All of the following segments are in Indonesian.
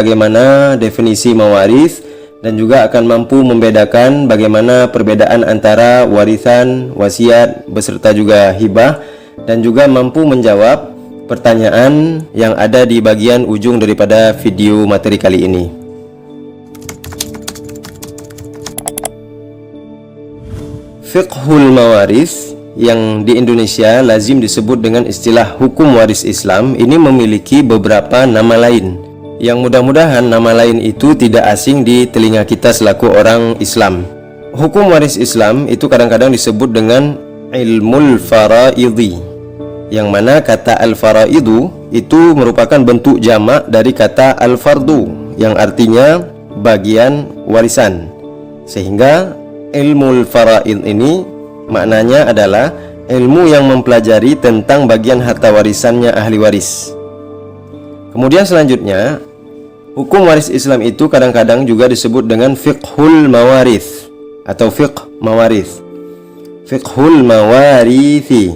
bagaimana definisi mawaris, dan juga akan mampu membedakan bagaimana perbedaan antara warisan, wasiat, beserta juga hibah, dan juga mampu menjawab pertanyaan yang ada di bagian ujung daripada video materi kali ini. Fiqhul mawaris yang di Indonesia lazim disebut dengan istilah hukum waris Islam ini memiliki beberapa nama lain, yang mudah-mudahan nama lain itu tidak asing di telinga kita selaku orang Islam. Hukum waris Islam itu kadang-kadang disebut dengan ilmul faraidhi, yang mana kata al-faraidu itu merupakan bentuk jamak dari kata al-fardu, yang artinya bagian warisan. Sehingga ilmul faraid ini maknanya adalah ilmu yang mempelajari tentang bagian harta warisannya ahli waris. Kemudian selanjutnya, hukum waris Islam itu kadang-kadang juga disebut dengan fiqhul mawarith atau fiqh mawarith. Fiqhul mawarithi,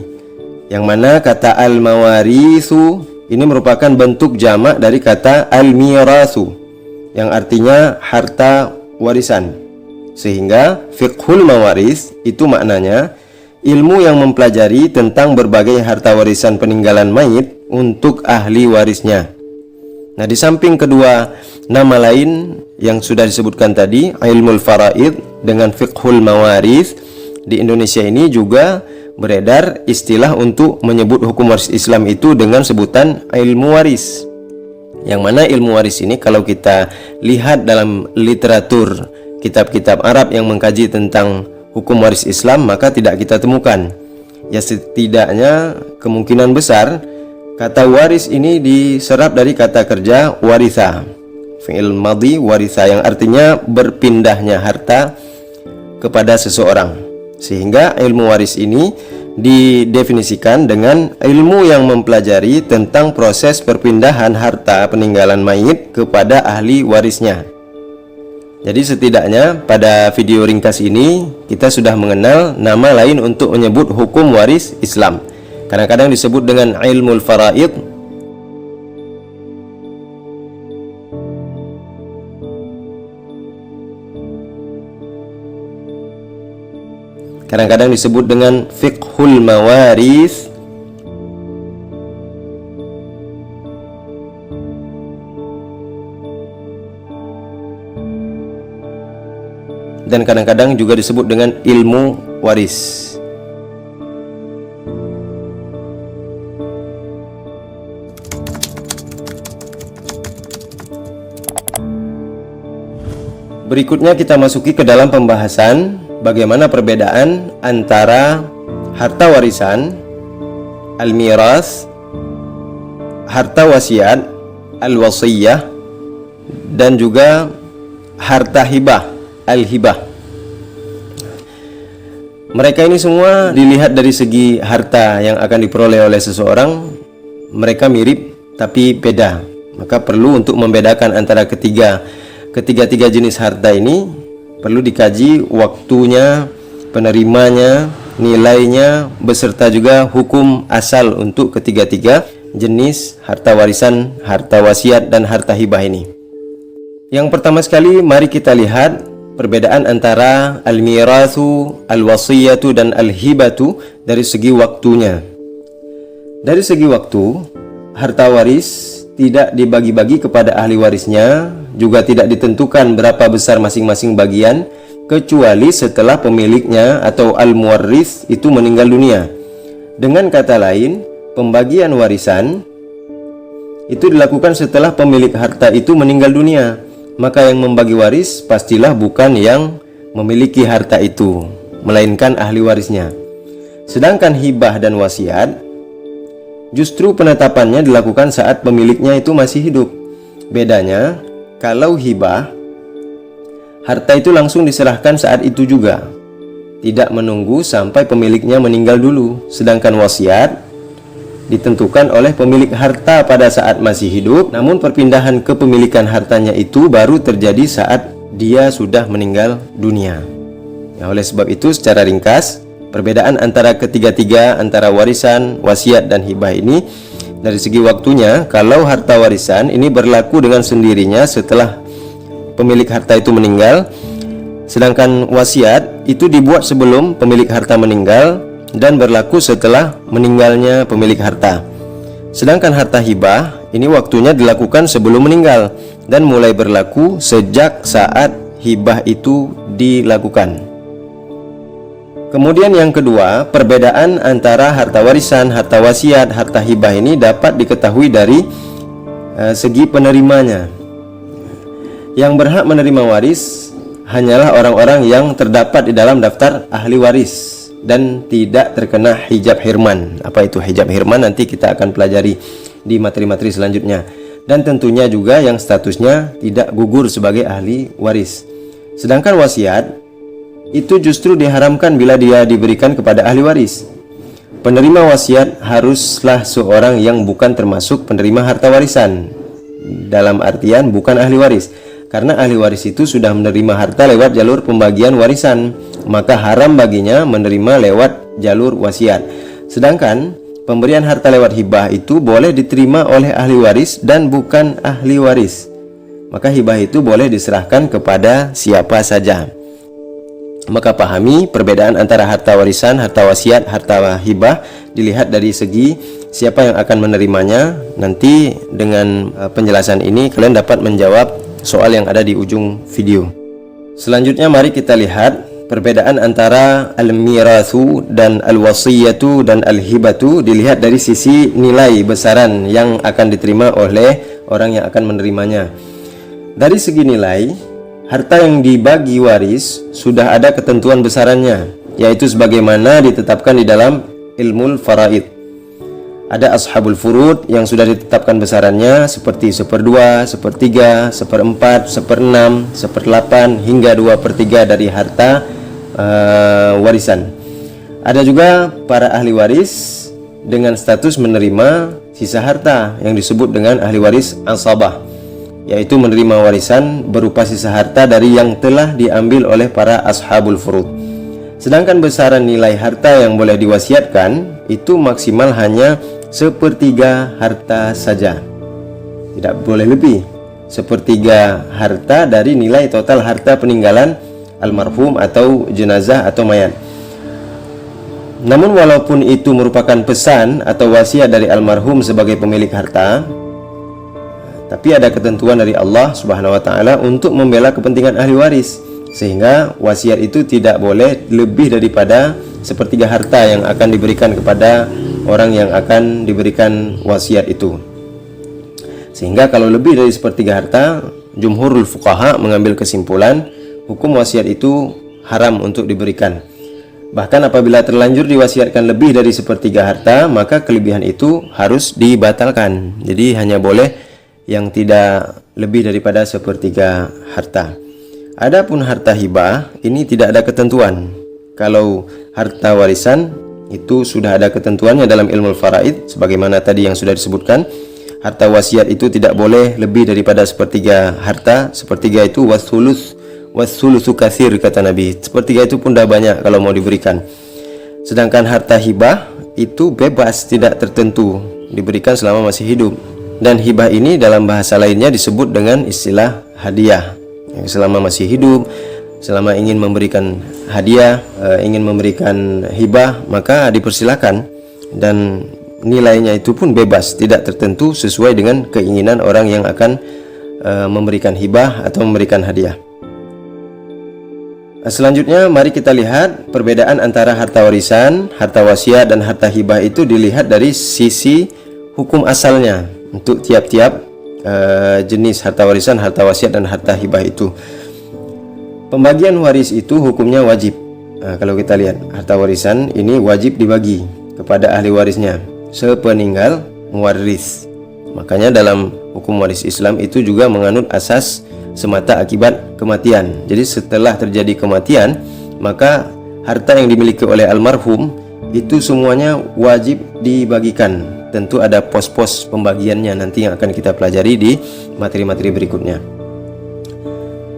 yang mana kata al-mawarithu ini merupakan bentuk jamak dari kata al-mirathu, yang artinya harta warisan. Sehingga fiqhul mawarith itu maknanya ilmu yang mempelajari tentang berbagai harta warisan peninggalan mayit untuk ahli warisnya. Nah, di samping kedua nama lain yang sudah disebutkan tadi, ilmul faraid dengan fiqhul mawarith, di Indonesia ini juga beredar istilah untuk menyebut hukum waris Islam itu dengan sebutan ilmu waris. Yang mana ilmu waris ini kalau kita lihat dalam literatur kitab-kitab Arab yang mengkaji tentang hukum waris Islam, maka tidak kita temukan. Ya, setidaknya kemungkinan besar kata waris ini diserap dari kata kerja waritha, fi'il madhi waritha, yang artinya berpindahnya harta kepada seseorang. Sehingga ilmu waris ini didefinisikan dengan ilmu yang mempelajari tentang proses perpindahan harta peninggalan mayit kepada ahli warisnya. Jadi setidaknya pada video ringkas ini kita sudah mengenal nama lain untuk menyebut hukum waris Islam. Kadang-kadang disebut dengan ilmul faraid, kadang-kadang disebut dengan fiqhul mawaris, dan kadang-kadang juga disebut dengan ilmu waris. Berikutnya kita masuki ke dalam pembahasan bagaimana perbedaan antara harta warisan, al-miras, harta wasiat, al-wasiyah, dan juga harta hibah, al-hibah. Mereka ini semua dilihat dari segi harta yang akan diperoleh oleh seseorang, mereka mirip tapi beda. Maka perlu untuk membedakan antara ketiga jenis harta ini, perlu dikaji waktunya, penerimanya, nilainya, beserta juga hukum asal untuk ketiga-tiga jenis harta warisan, harta wasiat, dan harta hibah ini. Yang pertama sekali, mari kita lihat perbedaan antara al-mirathu, al-wasiyatu, dan al-hibatu dari segi waktunya. Dari segi waktu, harta waris tidak dibagi-bagi kepada ahli warisnya, juga tidak ditentukan berapa besar masing-masing bagian, kecuali setelah pemiliknya atau al-muwarris itu meninggal dunia. Dengan kata lain, pembagian warisan itu dilakukan setelah pemilik harta itu meninggal dunia. Maka yang membagi waris pastilah bukan yang memiliki harta itu, melainkan ahli warisnya. Sedangkan hibah dan wasiat, justru penetapannya dilakukan saat pemiliknya itu masih hidup. Bedanya, kalau hibah, harta itu langsung diserahkan saat itu juga, tidak menunggu sampai pemiliknya meninggal dulu. Sedangkan wasiat ditentukan oleh pemilik harta pada saat masih hidup, namun perpindahan kepemilikan hartanya itu baru terjadi saat dia sudah meninggal dunia. Ya, oleh sebab itu secara ringkas, perbedaan antara ketiga-tiga, antara warisan, wasiat, dan hibah ini Dari segi waktunya, kalau harta warisan ini berlaku dengan sendirinya setelah pemilik harta itu meninggal, sedangkan wasiat itu dibuat sebelum pemilik harta meninggal dan berlaku setelah meninggalnya pemilik harta. Sedangkan harta hibah ini waktunya dilakukan sebelum meninggal dan mulai berlaku sejak saat hibah itu dilakukan. Kemudian yang kedua, perbedaan antara harta warisan, harta wasiat, harta hibah ini dapat diketahui dari segi penerimanya. Yang berhak menerima waris hanyalah orang-orang yang terdapat di dalam daftar ahli waris dan tidak terkena hijab hirman. Apa itu hijab hirman? Nanti kita akan pelajari di materi-materi selanjutnya. Dan tentunya juga yang statusnya tidak gugur sebagai ahli waris. Sedangkan wasiat itu justru diharamkan bila dia diberikan kepada ahli waris. Penerima wasiat haruslah seorang yang bukan termasuk penerima harta warisan, dalam artian bukan ahli waris. Karena ahli waris itu sudah menerima harta lewat jalur pembagian warisan, maka haram baginya menerima lewat jalur wasiat. Sedangkan pemberian harta lewat hibah itu boleh diterima oleh ahli waris dan bukan ahli waris. Maka hibah itu boleh diserahkan kepada siapa saja. Maka pahami perbedaan antara harta warisan, harta wasiat, harta hibah dilihat dari segi siapa yang akan menerimanya. Nanti dengan penjelasan ini kalian dapat menjawab soal yang ada di ujung video. Selanjutnya mari kita lihat perbedaan antara al-mirathu dan al-wasiyatu dan al-hibatu dilihat dari sisi nilai besaran yang akan diterima oleh orang yang akan menerimanya. Dari segi nilai, harta yang dibagi waris sudah ada ketentuan besarannya, yaitu sebagaimana ditetapkan di dalam ilmu faraid. Ada ashabul furud yang sudah ditetapkan besarannya seperti 1/2, 1/3, 1/4, 1/6, 1/8 hingga 2/3 dari harta warisan. Ada juga para ahli waris dengan status menerima sisa harta yang disebut dengan ahli waris asabah, yaitu menerima warisan berupa sisa harta dari yang telah diambil oleh para ashabul furud. Sedangkan besaran nilai harta yang boleh diwasiatkan itu maksimal hanya 1/3 harta saja, tidak boleh lebih. 1/3 harta dari nilai total harta peninggalan almarhum atau jenazah atau mayat. Namun walaupun itu merupakan pesan atau wasiat dari almarhum sebagai pemilik harta, tapi ada ketentuan dari Allah Subhanahu wa taala untuk membela kepentingan ahli waris, sehingga wasiat itu tidak boleh lebih daripada 1/3 harta yang akan diberikan kepada orang yang akan diberikan wasiat itu. Sehingga kalau lebih dari 1/3 harta, jumhurul fuqaha mengambil kesimpulan hukum wasiat itu haram untuk diberikan. Bahkan apabila terlanjur diwasiatkan lebih dari 1/3 harta, maka kelebihan itu harus dibatalkan. Jadi hanya boleh yang tidak lebih daripada 1/3 harta. Adapun harta hibah ini tidak ada ketentuan. Kalau harta warisan itu sudah ada ketentuannya dalam ilmu faraid, sebagaimana tadi yang sudah disebutkan. Harta wasiat itu tidak boleh lebih daripada 1/3 harta. 1/3 itu wasulusu katsir, kata Nabi. 1/3 itu pun dah banyak kalau mau diberikan. Sedangkan harta hibah itu bebas, tidak tertentu, diberikan selama masih hidup. Dan hibah ini dalam bahasa lainnya disebut dengan istilah hadiah. Selama masih hidup, selama ingin memberikan hadiah, ingin memberikan hibah, maka dipersilakan. Dan nilainya itu pun bebas, tidak tertentu, sesuai dengan keinginan orang yang akan memberikan hibah atau memberikan hadiah. Selanjutnya mari kita lihat perbedaan antara harta warisan, harta wasiat, dan harta hibah itu dilihat dari sisi hukum asalnya untuk tiap-tiap jenis harta warisan, harta wasiat, dan harta hibah itu. Pembagian waris itu hukumnya wajib. Kalau kita lihat harta warisan ini wajib dibagi kepada ahli warisnya sepeninggal muwaris. Makanya dalam hukum waris Islam itu juga menganut asas semata akibat kematian. Jadi setelah terjadi kematian, maka harta yang dimiliki oleh almarhum itu semuanya wajib dibagikan. Tentu ada pos-pos pembagiannya nanti yang akan kita pelajari di materi-materi berikutnya.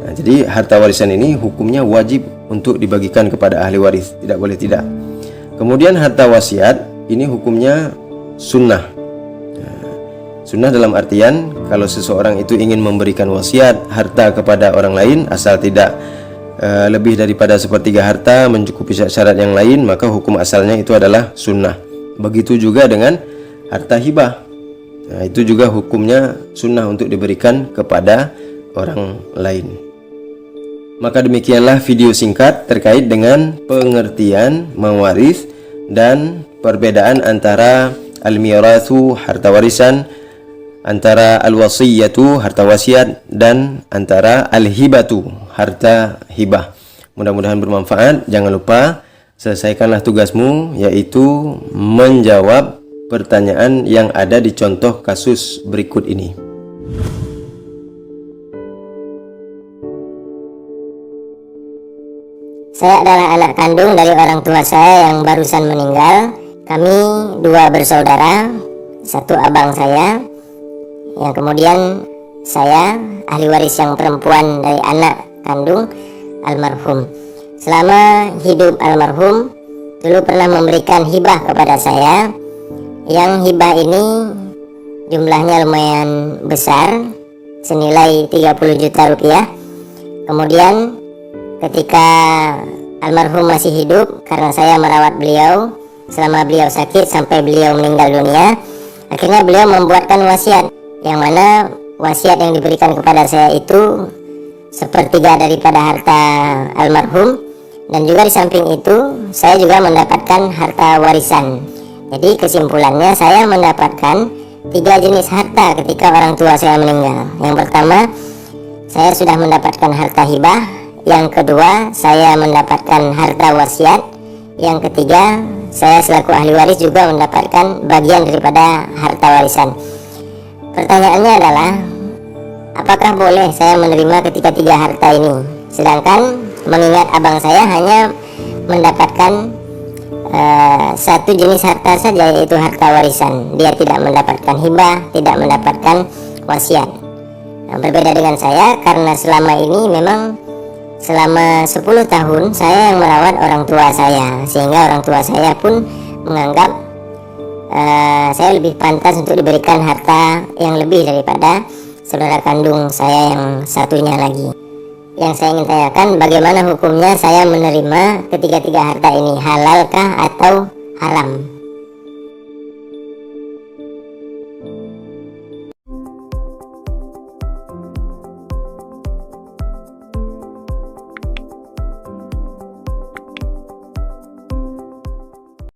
Nah, jadi harta warisan ini hukumnya wajib untuk dibagikan kepada ahli waris, tidak boleh tidak. Kemudian harta wasiat ini hukumnya sunnah. Nah, Sunnah dalam artian kalau seseorang itu ingin memberikan wasiat harta kepada orang lain asal tidak lebih daripada sepertiga harta mencukupi syarat yang lain, maka hukum asalnya itu adalah sunnah. Begitu juga dengan harta hibah. Nah, itu juga hukumnya sunnah untuk diberikan kepada orang lain. Maka demikianlah video singkat terkait dengan pengertian mewaris dan perbedaan antara al-mirathu, harta warisan, antara al-wasiyatu, harta wasiat, dan antara al-hibatu, harta hibah. Mudah-mudahan bermanfaat. Jangan lupa selesaikanlah tugasmu, yaitu menjawab pertanyaan yang ada di contoh kasus berikut ini. Saya adalah anak kandung dari orang tua saya yang barusan meninggal. Kami dua bersaudara, satu abang saya, yang kemudian saya ahli waris yang perempuan dari anak kandung almarhum. Selama hidup almarhum dulu pernah memberikan hibah kepada saya, yang hibah ini jumlahnya lumayan besar, senilai 30 juta rupiah. Kemudian ketika almarhum masih hidup, karena saya merawat beliau selama beliau sakit sampai beliau meninggal dunia, akhirnya beliau membuatkan wasiat, yang mana wasiat yang diberikan kepada saya itu sepertiga daripada harta almarhum, dan juga di samping itu saya juga mendapatkan harta warisan. Jadi kesimpulannya saya mendapatkan 3 jenis harta ketika orang tua saya meninggal. Yang pertama, saya sudah mendapatkan harta hibah. Yang kedua, saya mendapatkan harta wasiat. Yang ketiga, saya selaku ahli waris juga mendapatkan bagian daripada harta warisan. Pertanyaannya adalah, apakah boleh saya menerima ketiga harta ini? Sedangkan mengingat abang saya hanya mendapatkan satu jenis harta saja, yaitu harta warisan. Dia tidak mendapatkan hibah, tidak mendapatkan wasiat. Nah, berbeda dengan saya, karena selama ini memang selama 10 tahun saya yang merawat orang tua saya, sehingga orang tua saya pun menganggap saya lebih pantas untuk diberikan harta yang lebih daripada saudara kandung saya yang satunya lagi. Yang saya ingin tanyakan, bagaimana hukumnya saya menerima ketiga harta ini, halalkah atau haram?